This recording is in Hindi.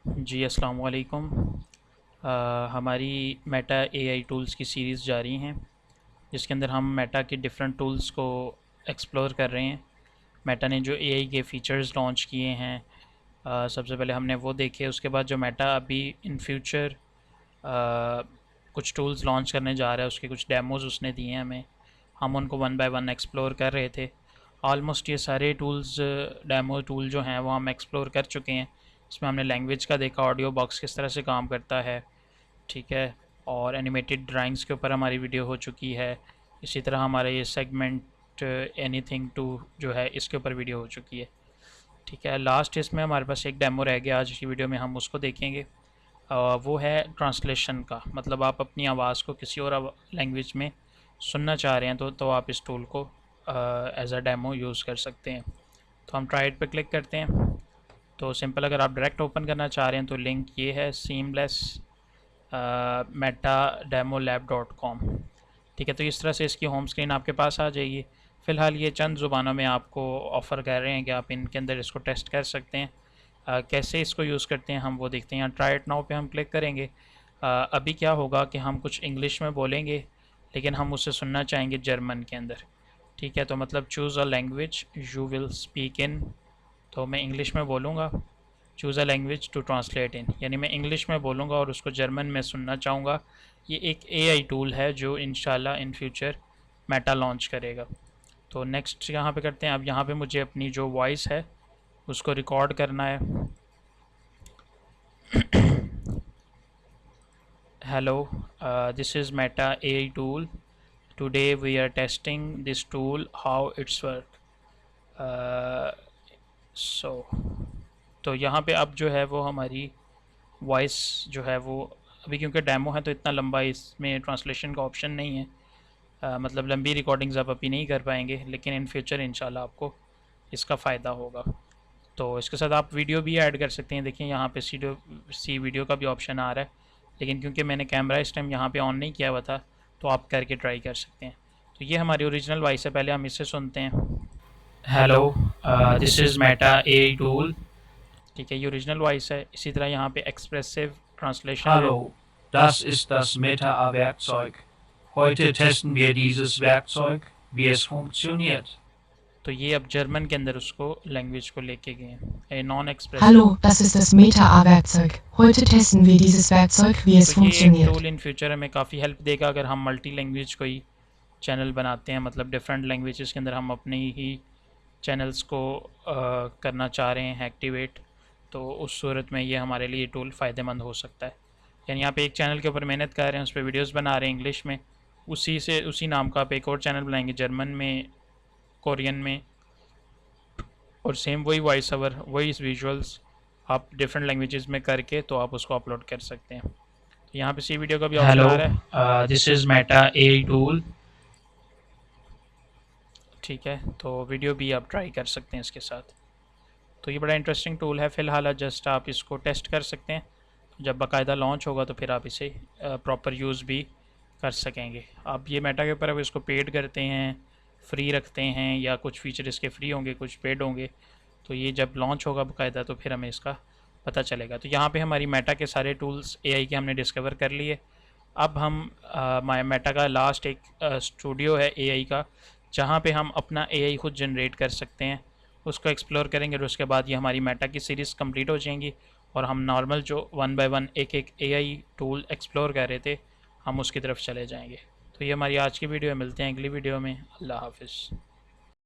जी अस्सलाम वालेकुम। हमारी मेटा एआई टूल्स की सीरीज़ जारी हैं, जिसके अंदर हम मेटा के डिफरेंट टूल्स को एक्सप्लोर कर रहे हैं। मेटा ने जो एआई के फ़ीचर्स लॉन्च किए हैं, सबसे पहले हमने वो देखे। उसके बाद जो मेटा अभी इन फ्यूचर कुछ टूल्स लॉन्च करने जा रहा है, उसके कुछ डेमोज़ उसने दिए हैं हमें। हम उनको वन बाय वन एक्सप्लोर कर रहे थे। ऑलमोस्ट ये सारे टूल्स, डेमो टूल जो हैं वो हम एक्सप्लोर कर चुके हैं। इसमें हमने लैंग्वेज का देखा, ऑडियो बॉक्स किस तरह से काम करता है, ठीक है। और एनिमेटेड ड्राइंग्स के ऊपर हमारी वीडियो हो चुकी है। इसी तरह हमारा ये सेगमेंट एनीथिंग टू जो है, इसके ऊपर वीडियो हो चुकी है, ठीक है। लास्ट इसमें हमारे पास एक डेमो रह गया, आज की वीडियो में हम उसको देखेंगे। वो है ट्रांसलेशन का। मतलब आप अपनी आवाज़ को किसी और लैंग्वेज में सुनना चाह रहे हैं तो आप इस टूल को एज अ डेमो यूज़ कर सकते हैं। तो हम ट्राई इट पे क्लिक करते हैं। तो सिंपल, अगर आप डायरेक्ट ओपन करना चाह रहे हैं तो लिंक ये है, सीमलेस metademolab.com, ठीक है। तो इस तरह से इसकी होम स्क्रीन आपके पास आ जाएगी। फ़िलहाल ये चंद ज़ुबानों में आपको ऑफ़र कर रहे हैं कि आप इनके अंदर इसको टेस्ट कर सकते हैं। कैसे इसको यूज़ करते हैं हम वो देखते हैं। यहाँ ट्राई इट नाउ पे हम क्लिक करेंगे। अभी क्या होगा कि हम कुछ इंग्लिश में बोलेंगे, लेकिन हम उसे सुनना चाहेंगे जर्मन के अंदर, ठीक है। तो मतलब choose a language you will speak in, तो मैं इंग्लिश में बोलूँगा। Choose a language to translate in, यानी मैं इंग्लिश में बोलूँगा और उसको जर्मन में सुनना चाहूँगा। ये एक एआई टूल है जो इंशाल्लाह इन फ्यूचर मेटा लॉन्च करेगा। तो नेक्स्ट यहाँ पे करते हैं। अब यहाँ पे मुझे अपनी जो वॉइस है उसको रिकॉर्ड करना है। Hello, this is Meta AI tool. Today we are testing this tool how it's work. So तो यहाँ पे अब जो है वो हमारी वॉइस जो है वो, अभी क्योंकि डेमो है तो इतना लंबा इसमें ट्रांसलेशन का ऑप्शन नहीं है। मतलब लंबी रिकॉर्डिंग्स आप अभी नहीं कर पाएंगे, लेकिन इन फ्यूचर इंशाल्लाह आपको इसका फ़ायदा होगा। तो इसके साथ आप वीडियो भी ऐड कर सकते हैं। देखिए यहाँ पे सी वीडियो का भी ऑप्शन आ रहा है, लेकिन क्योंकि मैंने कैमरा इस टाइम यहाँ पे ऑन नहीं किया हुआ था, तो आप करके ट्राई कर सकते हैं। तो ये हमारी ओरिजिनल वॉइस है, पहले हम इसे सुनते हैं। Hello, this is Meta a tool, ठीक है। ये ओरिजिनल वॉइस है। इसी तरह यहाँ पे एक्सप्रेसिव ट्रांसलेशन है। Hallo, das ist das Meta-A-Werkzeug. Heute testen wir dieses Werkzeug, wie es funktioniert. तो ये अब जर्मन के अंदर उसको लैंग्वेज को लेके गए हैं, non expressive. Hallo, das ist das Meta-A-Werkzeug. Heute testen wir dieses Werkzeug, wie es तो ये एक funktioniert. टूल इन फ्यूचर हमें काफ़ी हेल्प देगा अगर हम मल्टी लैंग्वेज कोई चैनल बनाते हैं। मतलब डिफरेंट लैंग्वेजेस के अंदर हम अपने ही चैनल्स को करना चाह रहे हैं एक्टिवेट, तो उस सूरत में ये हमारे लिए टूल फ़ायदेमंद हो सकता है। यानी आप एक चैनल के ऊपर मेहनत कर रहे हैं, उस पर वीडियोज़ बना रहे हैं इंग्लिश में, उसी नाम का आप एक और चैनल बनाएंगे जर्मन में, कोरियन में, और सेम वही वॉइस ओवर, वही विजुअल्स आप डिफरेंट लैंग्वेजेस में करके तो आप उसको अपलोड कर सकते हैं। तो यहाँ पे सी वीडियो का भी ऑप्शन आ रहा है। This is Meta a tool, ठीक है। तो वीडियो भी आप ट्राई कर सकते हैं इसके साथ। तो ये बड़ा इंटरेस्टिंग टूल है। फ़िलहाल जस्ट आप इसको टेस्ट कर सकते हैं। जब बाकायदा लॉन्च होगा तो फिर आप इसे प्रॉपर यूज़ भी कर सकेंगे। आप ये मेटा के ऊपर अब इसको पेड करते हैं, फ्री रखते हैं, या कुछ फ़ीचर इसके फ्री होंगे कुछ पेड होंगे, तो ये जब लॉन्च होगा बाकायदा तो फिर हमें इसका पता चलेगा। तो यहाँ पे हमारी मेटा के सारे टूल्स एआई के हमने डिस्कवर कर लिए। अब हम मेटा का लास्ट एक स्टूडियो है एआई का, जहाँ पे हम अपना एआई खुद जनरेट कर सकते हैं, उसको एक्सप्लोर करेंगे। और उसके बाद ये हमारी मेटा की सीरीज़ कंप्लीट हो जाएंगी और हम नॉर्मल जो वन बाय वन एक एक एआई टूल एक्सप्लोर कर रहे थे, हम उसकी तरफ चले जाएंगे। तो ये हमारी आज की वीडियो है। मिलते हैं अगली वीडियो में। अल्लाह हाफिज़।